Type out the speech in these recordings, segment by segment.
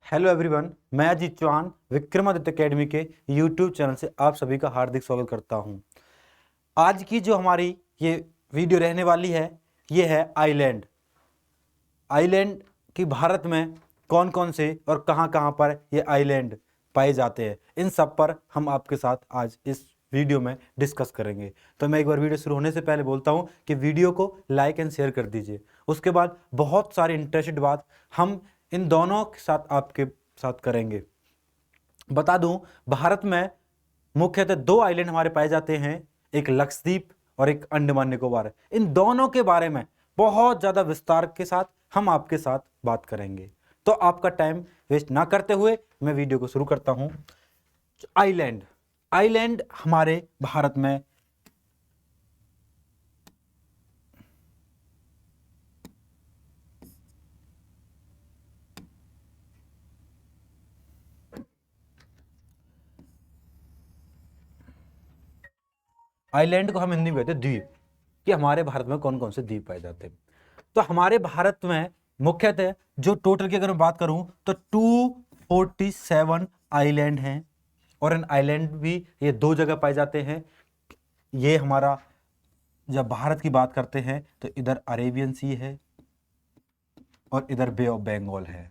Hello everyone, मैं Ajit Chauhan Vikramaditya academy के YouTube channel से आप सभी का हार्दिक स्वागत करता हूं। आज की जो हमारी ये वीडियो रहने वाली है ये है आइलैंड। आइलैंड की भारत में कौन कौन से और कहां कहां पर ये आइलैंड पाए जाते हैं, इन सब पर हम आपके साथ आज इस वीडियो में डिस्कस करेंगे। तो मैं एक बार वीडियो शुरू होने से पहले बोलता हूं कि वीडियो को लाइक एंड शेयर कर दीजिए। उसके बाद बहुत सारी इंटरेस्टेड बात हम इन दोनों के साथ आपके साथ करेंगे। बता दूं, भारत में मुख्यतः दो आइलैंड हमारे पाए जाते हैं, एक लक्षद्वीप और एक अंडमान निकोबार। इन दोनों के बारे में बहुत ज्यादा विस्तार के साथ हम आपके साथ बात करेंगे। तो आपका टाइम वेस्ट ना करते हुए मैं वीडियो को शुरू करता हूं। आइलैंड आइलैंड हमारे भारत में आइलैंड को हम हिंदी में कहते हैं द्वीप, कि हमारे भारत में कौन कौन से द्वीप पाए जाते हैं। तो हमारे भारत में मुख्यतः जो टोटल की अगर मैं बात करूं तो 247 आइलैंड हैं, और इन आइलैंड भी ये दो जगह पाए जाते हैं। ये हमारा जब भारत की बात करते हैं तो इधर अरेबियन सी है और इधर बे ऑफ बंगाल है।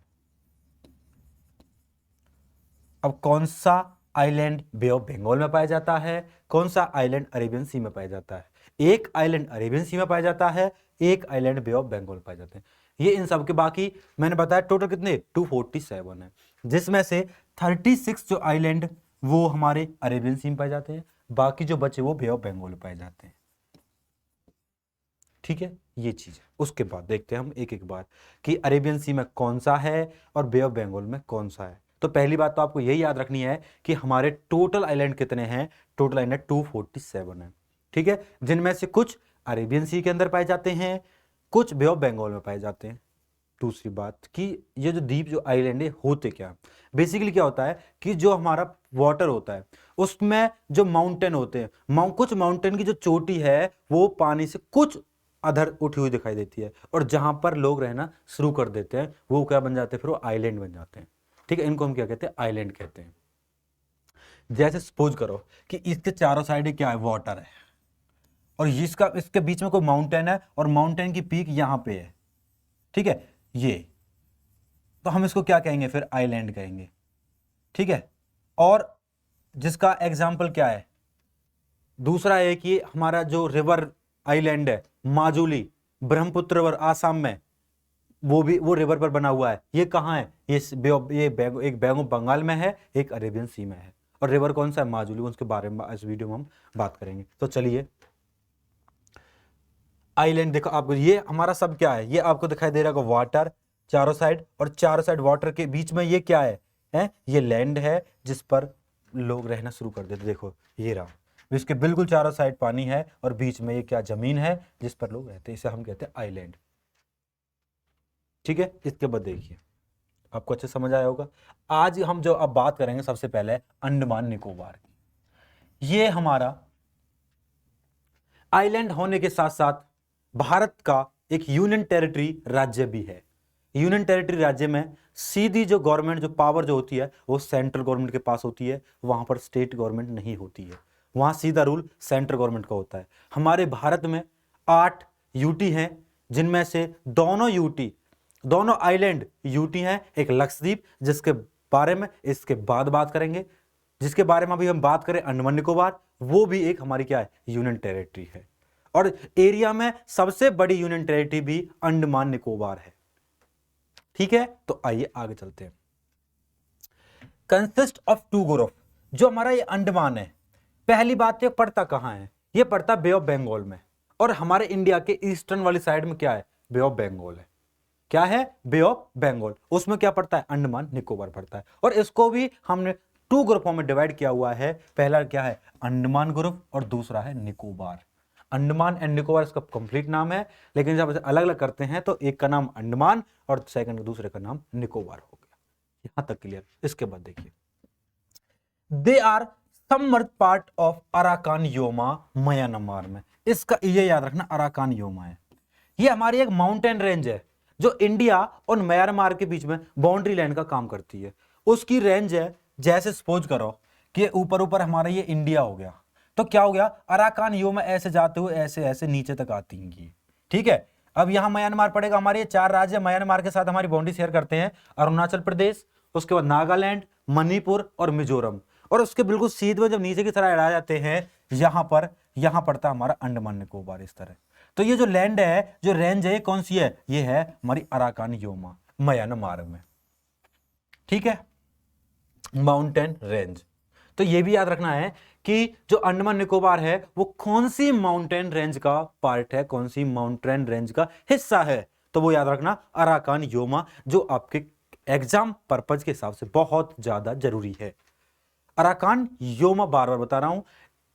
अब कौन सा आइलैंड बे ऑफ बंगाल में पाया जाता है, कौन सा आइलैंड अरेबियन सी में पाया जाता है? एक आइलैंड अरेबियन सी में पाया जाता है, एक आइलैंड बे ऑफ बंगाल पाए जाते हैं। ये इन सब के बाकी मैंने बताया टोटल कितने 247 है, जिसमें से 36 जो आइलैंड वो हमारे अरेबियन सी में पाए जाते हैं, बाकी जो बचे वो बे ऑफ बंगाल में पाए जाते हैं। ठीक है, ये चीज है। उसके बाद देखते हैं हम एक एक बार कि अरेबियन सी में कौन सा है और बे ऑफ बंगाल में कौन सा है। तो पहली बात तो आपको यही याद रखनी है कि हमारे टोटल आइलैंड कितने हैं। टोटल आइलैंड 247 है। ठीक है, जिनमें से कुछ अरेबियन सी के अंदर पाए जाते हैं, कुछ बे ऑफ बंगाल में पाए जाते हैं। दूसरी बात कि ये जो द्वीप जो आइलैंड है होते क्या, बेसिकली क्या होता है कि जो हमारा वाटर होता है उसमें जो माउंटेन होते हैं, कुछ माउंटेन की जो चोटी है वो पानी से कुछ अधर उठी हुई दिखाई देती है, और जहां पर लोग रहना शुरू कर देते हैं वो क्या बन जाते हैं, फिर वो आइलैंड बन जाते हैं। ठीक है, इनको हम क्या कहते हैं, आइलैंड कहते हैं। जैसे सपोज करो कि इसके चारों साइड क्या है, वाटर है, और इसका इसके बीच में कोई माउंटेन है और माउंटेन की पीक यहां पे है। ठीक है, ये तो हम इसको क्या कहेंगे, फिर आइलैंड कहेंगे। ठीक है, और जिसका एग्जाम्पल क्या है, दूसरा है कि हमारा जो रिवर आइलैंड है माजुली, ब्रह्मपुत्र रिवर आसाम में, वो रिवर पर बना हुआ है। ये कहाँ है, एक बे ऑफ बंगाल में है, एक अरेबियन सी में है। और रिवर कौन सा है, माजुली। उसके बारे में इस वीडियो में हम बात करेंगे। तो चलिए, आइलैंड देखो आपको, ये हमारा सब क्या है, ये आपको दिखाई दे रहा है वाटर चारों साइड, और चारों साइड वाटर के बीच में ये क्या है ये लैंड है जिस पर लोग रहना शुरू कर देते। देखो ये रहा, इसके बिल्कुल चारों साइड पानी है और बीच में ये क्या जमीन है जिस पर लोग रहते हैं। इसे हम कहते हैं आइलैंड। ठीक है, इसके बाद देखिए आपको अच्छे समझ आया होगा। आज हम जो अब बात करेंगे सबसे पहले अंडमान निकोबार की। ये हमारा आइलैंड होने के साथ साथ भारत का एक यूनियन टेरिटरी राज्य भी है। यूनियन टेरिटरी राज्य में सीधी जो गवर्नमेंट जो पावर जो होती है वो सेंट्रल गवर्नमेंट के पास होती है, वहां पर स्टेट गवर्नमेंट नहीं होती है, वहां सीधा रूल सेंट्रल गवर्नमेंट का होता है। हमारे भारत में 8 यूटी हैं, जिनमें से दोनों आइलैंड यूटी हैं, एक लक्षद्वीप जिसके बारे में इसके बाद बात करेंगे, जिसके बारे में अभी हम बात करें अंडमान निकोबार, वो भी एक हमारी क्या है, यूनियन टेरिटरी है। और एरिया में सबसे बड़ी यूनियन टेरिटरी भी अंडमान निकोबार है। ठीक है, तो आइए आगे चलते हैं। कंसिस्ट ऑफ 2 ग्रुप, जो हमारा ये अंडमान है, पहली बात ये पड़ता कहां है, ये पड़ता बे ऑफ बंगाल में, और हमारे इंडिया के ईस्टर्न वाली साइड में क्या है, बे ऑफ बंगाल है। क्या है, बे ऑफ बंगाल, उसमें क्या पड़ता है, अंडमान निकोबार पड़ता है। और इसको भी हमने 2 ग्रुपों में डिवाइड किया हुआ है। पहला क्या है, अंडमान ग्रुप, और दूसरा है निकोबार। अंडमान एंड निकोबार इसका कंप्लीट नाम है, लेकिन जब अलग अलग करते हैं तो एक का नाम अंडमान और दूसरे का नाम निकोबार हो गया। यहां तक क्लियर। इसके बाद देखिए, they are submerge part of Arakan Yoma Myanmar में। इसका ये याद रखना, अराकान योमा है, ये हमारी एक माउंटेन रेंज है जो इंडिया और म्यांमार के बीच में बाउंड्री लाइन का काम करती है, उसकी रेंज है, जैसे सपोज करो कि ऊपर ऊपर हमारा ये इंडिया हो गया, तो क्या हो गया, अराकान यो में ऐसे जाते हुए ऐसे ऐसे नीचे तक आती हैं, ठीक है। अब यहां म्यांमार पड़ेगा, हमारे ये 4 राज्य म्यांमार के साथ हमारी बाउंड्री शेयर करते हैं, अरुणाचल प्रदेश, उसके बाद नागालैंड, मणिपुर और मिजोरम, और उसके बिल्कुल सीधे में जब नीचे की तरह आ जाते हैं, यहां पड़ता हमारा अंडमान निकोबार इस तरह। तो ये जो लैंड है, जो रेंज है, ये कौन सी है, ये है हमारी अराकान योमा म्यांमार में, ठीक है, माउंटेन रेंज। तो ये भी याद रखना है कि जो अंडमान निकोबार है वो कौन सी माउंटेन रेंज का पार्ट है, कौन सी माउंटेन रेंज का हिस्सा है, तो वो याद रखना अराकान योमा, जो आपके एग्जाम पर्पज के हिसाब से बहुत ज्यादा जरूरी है। अराकान योमा, बार बार बता रहा हूं,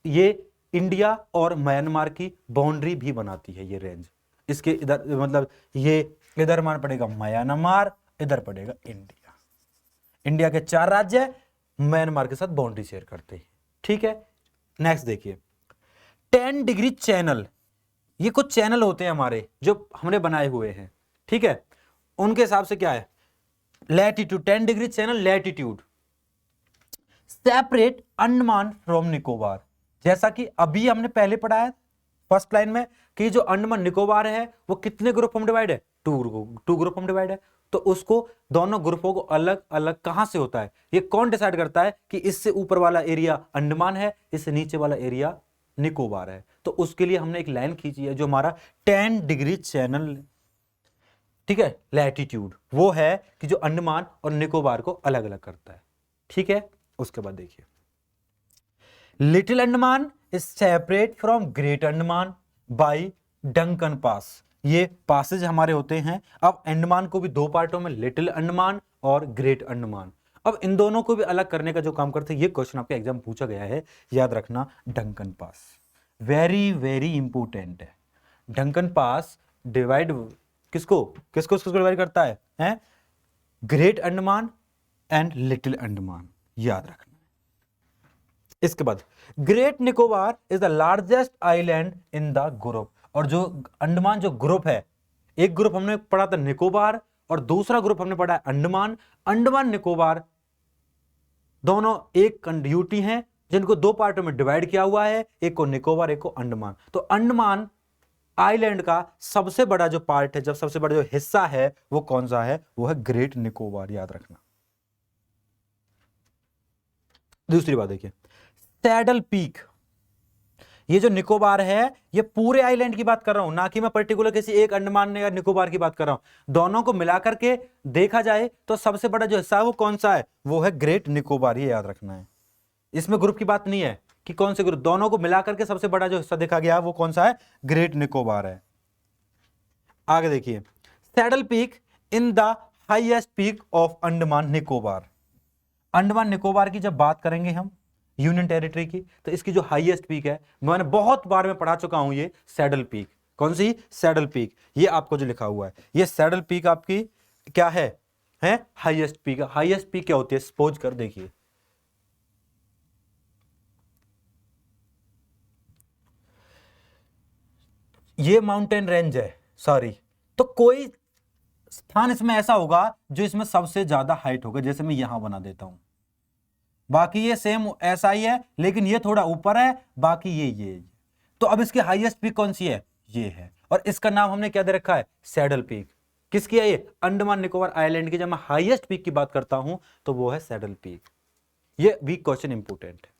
ये इंडिया और म्यांमार की बाउंड्री भी बनाती है ये रेंज। इसके इधर मतलब ये इधर मान पड़ेगा म्यांमार, इधर पड़ेगा इंडिया। इंडिया के 4 राज्य म्यांमार के साथ बाउंड्री शेयर करते हैं, ठीक है। नेक्स्ट देखिए 10 डिग्री चैनल, ये कुछ चैनल होते हैं हमारे जो हमने बनाए हुए हैं, ठीक है। उनके हिसाब से क्या है, latitude 10 degree channel latitude separate Andaman from Nicobar, जैसा कि अभी हमने पहले पढ़ा है फर्स्ट लाइन में कि जो अंडमान निकोबार है वो कितने ग्रुप में डिवाइड है, 2 ग्रुप में डिवाइड है। तो उसको दोनों ग्रुपों को अलग अलग कहां से होता है, ये कौन डिसाइड करता है कि इससे ऊपर वाला एरिया अंडमान है, इससे नीचे वाला एरिया निकोबार है। तो उसके लिए हमने एक लाइन खींची है जो हमारा 10 डिग्री चैनल, ठीक है, लैटिट्यूड, वो है कि जो अंडमान और निकोबार को अलग अलग करता है, ठीक है। उसके बाद देखिए Little Andaman is separate from Great Andaman by Duncan Pass, ये पासेज हमारे होते हैं। अब अंडमान को भी 2 पार्टों में, लिटिल अंडमान और ग्रेट अंडमान, अब इन दोनों को भी अलग करने का जो काम करते हैं, ये क्वेश्चन आपके एग्जाम पूछा गया है, याद रखना Duncan pass very very important है। डंकन पास डिवाइड किसको किसको किसको डिवाइड करता है? Great Andaman and little Andaman, याद रखना। इसके बाद great Nicobar is the largest island in the group, और जो अंडमान जो ग्रुप है, एक ग्रुप हमने पढ़ा था निकोबार और दूसरा ग्रुप हमने पढ़ा है अंडमान। अंडमान निकोबार दोनों एक यूटी हैं जिनको 2 पार्टों में डिवाइड किया हुआ है, एक को निकोबार एक को अंडमान। तो अंडमान आइलैंड का सबसे बड़ा जो पार्ट है, जब सबसे बड़ा जो हिस्सा है वो कौन सा है, वो है ग्रेट निकोबार, याद रखना। दूसरी बात देखिए सैडल पीक, ये जो निकोबार है ये पूरे आइलैंड की बात कर रहा हूं, ना कि मैं पर्टिकुलर किसी एक अंडमान या निकोबार की बात कर रहा हूं। दोनों को मिलाकर के देखा जाए तो सबसे बड़ा जो हिस्सा है वो कौन सा है, वो है ग्रेट निकोबार, ये याद रखना है। इसमें ग्रुप की बात नहीं है कि कौन से ग्रुप, दोनों को मिलाकर के सबसे बड़ा जो हिस्सा देखा गया वो कौन सा है, ग्रेट निकोबार है। आगे देखिए saddle peak in the highest peak of Andaman Nicobar, Andaman Nicobar की जब बात करेंगे हम यूनियन टेरिटरी की, तो इसकी जो हाईएस्ट पीक है, मैंने बहुत बार में पढ़ा चुका हूं, ये सैडल पीक। कौन सी? Saddle peak. ये आपको जो लिखा हुआ है ये सैडल पीक आपकी क्या है हाईएस्ट पीक। हाईएस्ट पीक क्या होती है, सपोज कर देखिए ये माउंटेन रेंज है, सॉरी, तो कोई स्थान इसमें ऐसा होगा जो इसमें सबसे ज्यादा हाइट होगा, जैसे मैं यहां बना देता हूं। बाकी ये सेम ऐसा ही है, लेकिन ये थोड़ा ऊपर है, बाकी ये। तो अब इसकी हाईएस्ट पीक कौन सी है, ये है, और इसका नाम हमने क्या दे रखा है, सैडल पीक। किसकी है ये, अंडमान निकोबार आइलैंड की। जब मैं हाईएस्ट पीक की बात करता हूं तो वो है सैडल पीक। ये भी क्वेश्चन इंपोर्टेंट है।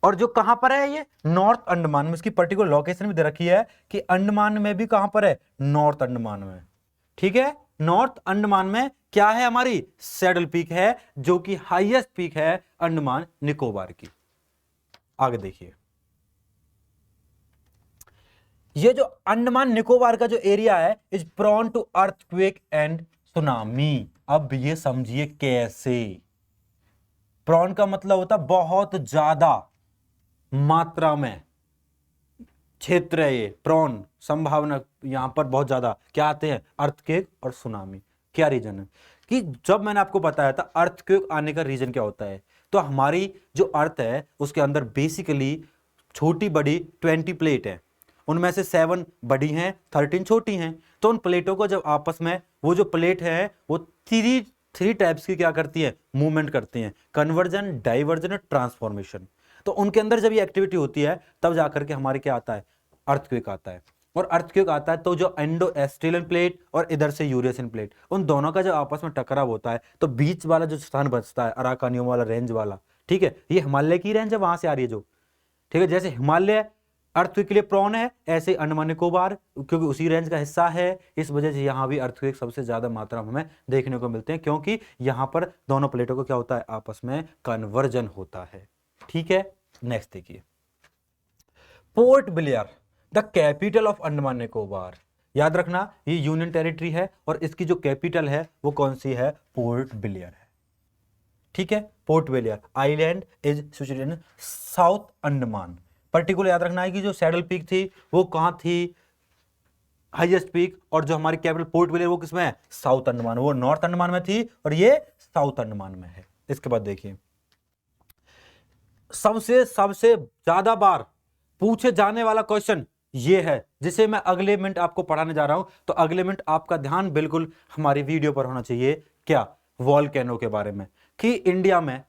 और जो कहां पर है, ये नॉर्थ अंडमान में, इसकी पर्टिकुलर लोकेशन भी दे रखी है कि अंडमान में भी कहां पर है, नॉर्थ अंडमान में, ठीक है। नॉर्थ अंडमान में क्या है, हमारी सैडल पीक है, जो कि हाईएस्ट पीक है अंडमान निकोबार की। आगे देखिए ये जो अंडमान निकोबार का जो एरिया है is prone to earthquake and tsunami. अब ये समझिए कैसे, प्रोन का मतलब होता बहुत ज्यादा मात्रा में क्षेत्र है, ये प्रोन संभावना, यहां पर बहुत ज्यादा क्या आते हैं, अर्थक्वेक और सुनामी। क्या रीजन है कि जब मैंने आपको बताया था अर्थक्वेक आने का रीजन क्या होता है, तो हमारी जो अर्थ है उसके अंदर बेसिकली छोटी बड़ी 20 प्लेट है, उनमें से 7 बड़ी हैं, 13 छोटी हैं। तो उन प्लेटों को जब आपस में, वो जो प्लेट है वो थ्री टाइप्स की क्या करती है, मूवमेंट करती हैं, कन्वर्जन, डाइवर्जन और ट्रांसफॉर्मेशन। तो उनके अंदर जब ये एक्टिविटी होती है तब जाकर के हमारे क्या आता है, अर्थक्वेक आता है। और अर्थक्वेक आता है तो जो इंडो ऑस्ट्रेलियन प्लेट और इधर से यूरेशियन प्लेट, उन दोनों का जब आपस में टकराव होता है तो बीच वाला जो स्थान बचता है, अराकानियम वाला रेंज वाला, ठीक है, ये हिमालय की रेंज है, वहां से आ रही है जो, ठीक है, जैसे हिमालय अर्थक्वेक के लिए प्रॉन है, ऐसे अंडमान निकोबार क्योंकि उसी रेंज का हिस्सा है, इस वजह से यहाँ भी अर्थक्वेक सबसे ज्यादा मात्रा में हमें देखने को मिलते हैं, क्योंकि यहाँ पर दोनों प्लेटों को क्या होता है, आपस में कन्वर्जन होता है। ठीक है, नेक्स्ट देखिए, port Blair the capital of Andaman Nicobar. याद रखना ये यूनियन टेरिटरी है और इसकी जो कैपिटल है वो कौन सी है, पोर्ट ब्लेयर है। ठीक है, port Blair island is situated in south Andaman. Particular याद रखना है कि जो सैडल पीक थी वो कहां थी, हाईएस्ट पीक, और जो हमारी कैपिटल पोर्ट ब्लेयर वो किसमें है, साउथ अंडमान, वो नॉर्थ अंडमान में थी और ये साउथ अंडमान में है। इसके बाद देखिए, सबसे ज्यादा बार पूछे जाने वाला क्वेश्चन ये है, जिसे मैं अगले मिनट आपको पढ़ाने जा रहा हूं, तो अगले मिनट आपका ध्यान बिल्कुल हमारी वीडियो पर होना चाहिए। क्या, वॉल्केनो के बारे में, कि इंडिया में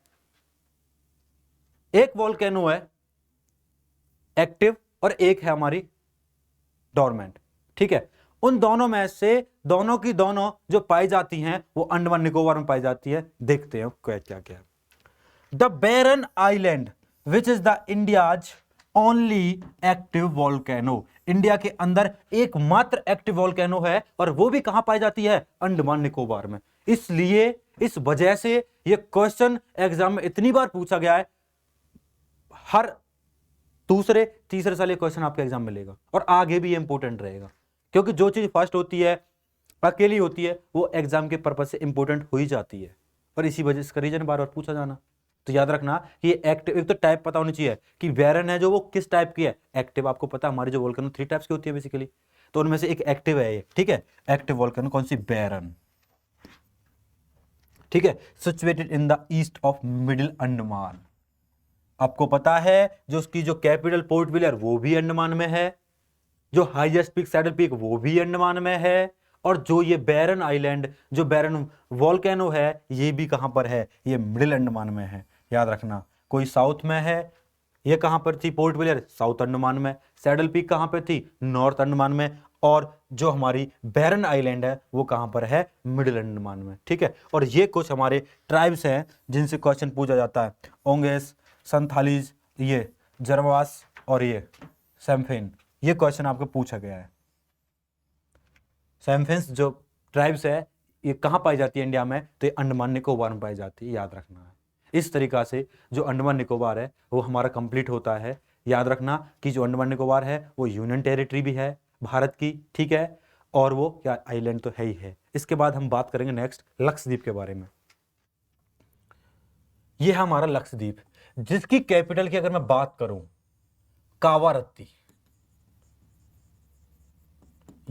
एक वॉल्केनो है एक्टिव और एक है हमारी डोरमेंट। ठीक है, उन दोनों में से दोनों की दोनों जो पाई जाती हैं वो अंडमान निकोबार में पाई जाती है। देखते हैं क्या क्या क्या। The Barren Island which is the India's only active volcano. India के अंदर एकमात्र एक्टिव वॉल्केनो है और वो भी कहां पाई जाती है, अंडमान निकोबार में। इसलिए इस वजह से ये क्वेश्चन एग्जाम में इतनी बार पूछा गया है, हर दूसरे तीसरे साल ये क्वेश्चन आपके एग्जाम में मिलेगा और आगे भी ये इंपॉर्टेंट रहेगा, क्योंकि जो चीज फर्स्ट होती है, अकेली होती है, वो एग्जाम के पर्पज से इंपॉर्टेंट हो ही जाती है और इसी वजह से इसका रीजन बार बार पूछा जाना। तो याद रखना कि ये एक्टिव, एक तो टाइप पता होनी चाहिए कि बैरन है जो वो किस टाइप की है, एक्टिव। आपको पता है हमारी जो वोल्केनो 3 टाइप्स की होती है बेसिकली, तो उनमें से एक एक्टिव है ये। ठीक है, एक्टिव वोल्केनो कौन सी, बैरन। ठीक है, situated in the east of middle Andaman. आपको पता है जो उसकी जो कैपिटल पोर्ट ब्लेयर वो भी अंडमान में है, जो हाईएस्ट पीक सैडल पीक वो भी अंडमान में है, और जो ये बैरन आइलैंड, जो बैरन वॉल्केनो है, ये भी कहां पर है, ये मिडिल अंडमान में है। याद रखना, कोई साउथ में है, ये कहां पर थी पोर्ट ब्लेयर, साउथ अंडमान में, सैडल पीक कहां पर थी, नॉर्थ अंडमान में, और जो हमारी बैरन आइलैंड है वो कहां पर है, मिडिल अंडमान में। ठीक है, और ये कुछ हमारे ट्राइब्स हैं जिनसे क्वेश्चन पूछा जाता है, ओंगेस, संथालीज, ये जरवास और ये सैम्फिन। ये क्वेश्चन आपको पूछा गया है। सैम्फिन्स जो ट्राइब्स है ये कहां पाई जाती है इंडिया में, तो ये अंडमान निकोबार में पाई जाती है। याद रखना है, इस तरीका से जो अंडमान निकोबार है वो हमारा कंप्लीट होता है। याद रखना कि जो अंडमान निकोबार है वो यूनियन टेरिटरी भी है भारत की। ठीक है, और वो क्या, आइलैंड तो है ही है। इसके बाद हम बात करेंगे नेक्स्ट लक्षद्वीप के बारे में। ये है हमारा लक्षद्वीप, जिसकी कैपिटल की अगर मैं बात करूं, कावारत्ती।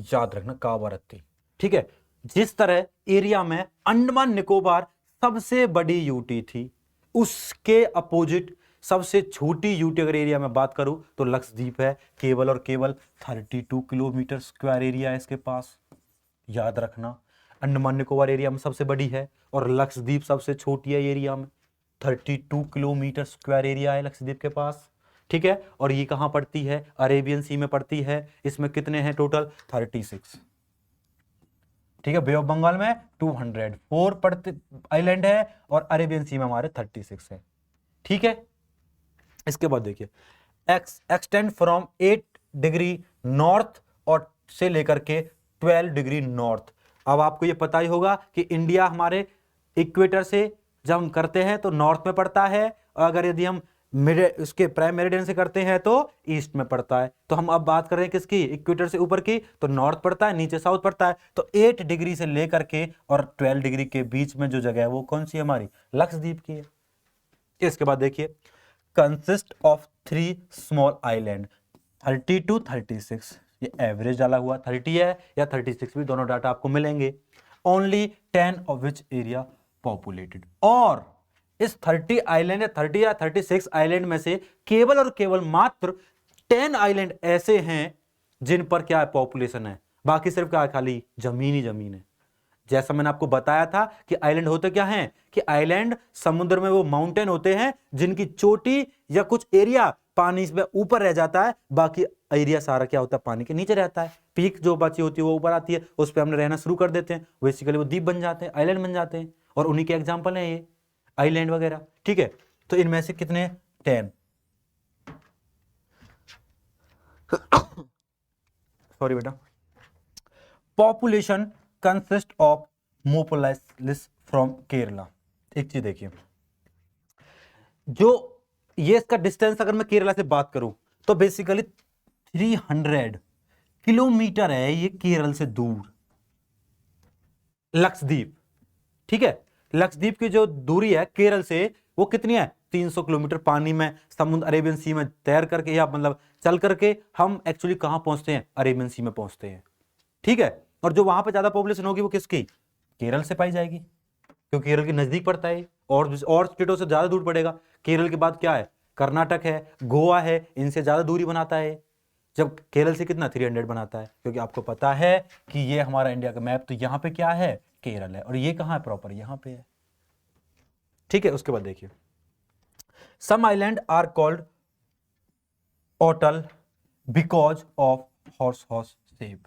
याद रखना, कावारत्ती। ठीक है, जिस तरह एरिया में अंडमान निकोबार सबसे बड़ी यूटी थी, उसके अपोजिट सबसे छोटी यूटी अगर एरिया में बात करूं तो लक्षद्वीप है। केवल और केवल 32 किलोमीटर स्क्वायर एरिया है इसके पास। याद रखना, अंडमान निकोबार एरिया में सबसे बड़ी है और लक्षद्वीप सबसे छोटी है एरिया में। 32 किलोमीटर स्क्वायर एरिया है लक्षद्वीप के पास। ठीक है, और ये कहां पड़ती है, अरेबियन सी में पड़ती है। इसमें कितने हैं टोटल, 36। ठीक है, बे ऑफ बंगाल में 204 पड़ते आइलैंड है और अरेबियन सी में हमारे 36 है। ठीक है, इसके बाद देखिए, एक्सटेंड फ्रॉम 8 डिग्री नॉर्थ और से लेकर के 12 डिग्री नॉर्थ। अब आपको ये पता ही होगा कि इंडिया हमारे इक्वेटर से जब हम करते हैं तो नॉर्थ में पड़ता है, और अगर यदि हम उसके प्राइम मेरिडियन से करते हैं तो ईस्ट में पड़ता है। तो हम अब बात कर रहे हैं किसकी, इक्वेटर से ऊपर की, तो नॉर्थ पड़ता है, नीचे साउथ पड़ता है। तो 8 डिग्री से लेकर के और 12 डिग्री के बीच में जो जगह है वो कौन सी है, हमारी लक्षद्वीप की है। इसके बाद देखिए, कंसिस्ट ऑफ 3 स्मॉल आइलैंड, 32, 36। ये एवरेज डाला हुआ 30 है या 36 भी, दोनों डाटा आपको मिलेंगे। Only 10 of which area populated. और इस 30 आइलैंड या 30 या 36 आइलैंड में से केवल और केवल मात्र 10 आइलैंड ऐसे हैं जिन पर क्या है, पॉपुलेशन है, बाकी सिर्फ क्या है, खाली जमीन ही जमीन है। जैसा मैंने आपको बताया था कि आइलैंड होते क्या हैं, कि आइलैंड समुद्र में वो माउंटेन होते हैं जिनकी चोटी या कुछ एरिया पानी में ऊपर रह जाता है, बाकी एरिया सारा क्या होता है, पानी के नीचे रहता है। पीक जो बची होती है वो ऊपर आती है, उस पर हमने रहना शुरू कर देते हैं, बेसिकली वो द्वीप बन जाते हैं, आइलैंड बन जाते हैं, और उन्हीं के एग्जाम्पल हैं ये आइलैंड वगैरह। ठीक है, तो इनमें से कितने, 10। सॉरी बेटा। पॉपुलेशन कंसिस्ट ऑफ मोपोलाइसिस फ्रॉम केरला। एक चीज देखिए, जो ये इसका डिस्टेंस अगर मैं केरला से बात करूं तो बेसिकली 300 किलोमीटर है ये केरल से दूर, लक्षद्वीप। ठीक है, लक्षद्वीप की जो दूरी है केरल से वो कितनी है, 300 किलोमीटर। पानी में समुद्र अरेबियन सी में तैर करके या मतलब चल करके हम एक्चुअली कहां पहुंचते हैं, अरेबियन सी में पहुंचते हैं। ठीक है, और जो वहां पे ज्यादा पॉपुलेशन होगी वो किसकी, केरल से पाई जाएगी, क्योंकि केरल के नजदीक पड़ता है, और स्टेटों से ज्यादा दूर पड़ेगा। केरल के बाद क्या है, कर्नाटक है, गोवा है, इनसे ज्यादा दूरी बनाता है। जब केरल से कितना 300 बनाता है, क्योंकि आपको पता है कि ये हमारा इंडिया का मैप, तो यहां पे क्या है, केरल है, और ये कहां है प्रॉपर, यहां पे है। ठीक है, उसके बाद देखिए, some island are called atoll because of horse shape.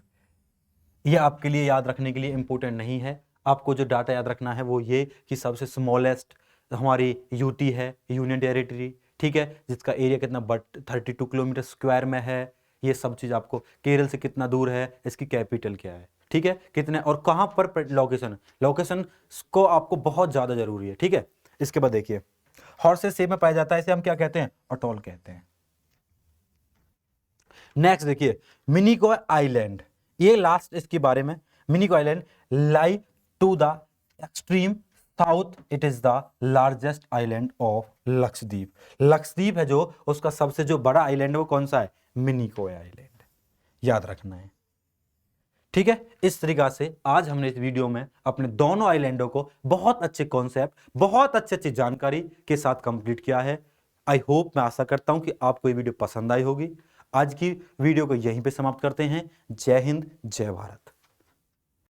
ये आपके लिए याद रखने के लिए इंपॉर्टेंट नहीं है। आपको जो डाटा याद रखना है वो ये कि सबसे स्मॉलेस्ट हमारी यूटी है, यूनियन टेरिटरी। ठीक है, जिसका एरिया कितना 32 किलोमीटर स्क्वायर में है। ये सब चीज आपको, केरल से कितना दूर है, इसकी कैपिटल क्या है, ठीक है, कितने और कहां पर लोकेशन, लोकेशन को आपको बहुत ज्यादा जरूरी है। ठीक है, इसके बाद देखिए, हॉर्सेस शेप में पाया जाता है, इसे हम क्या कहते हैं, अटोल कहते हैं। नेक्स्ट देखिए, मिनिकॉय आइलैंड, ये लास्ट इसके बारे में। Minicoy Island lie to the extreme south, it is the largest island of Lakshadweep. Lakshadweep है जो उसका सबसे जो बड़ा आइलैंड है वो कौन सा है, मिनिकॉय आइलैंड, याद रखना है। ठीक है, इस तरीका से आज हमने इस वीडियो में अपने दोनों आइलैंडों को बहुत अच्छे कॉन्सेप्ट, बहुत अच्छी जानकारी के साथ कंप्लीट किया है। आई होप, मैं आशा करता हूं कि आपको ये वीडियो पसंद आई होगी। आज की वीडियो को यहीं पे समाप्त करते हैं। जय हिंद, जय भारत।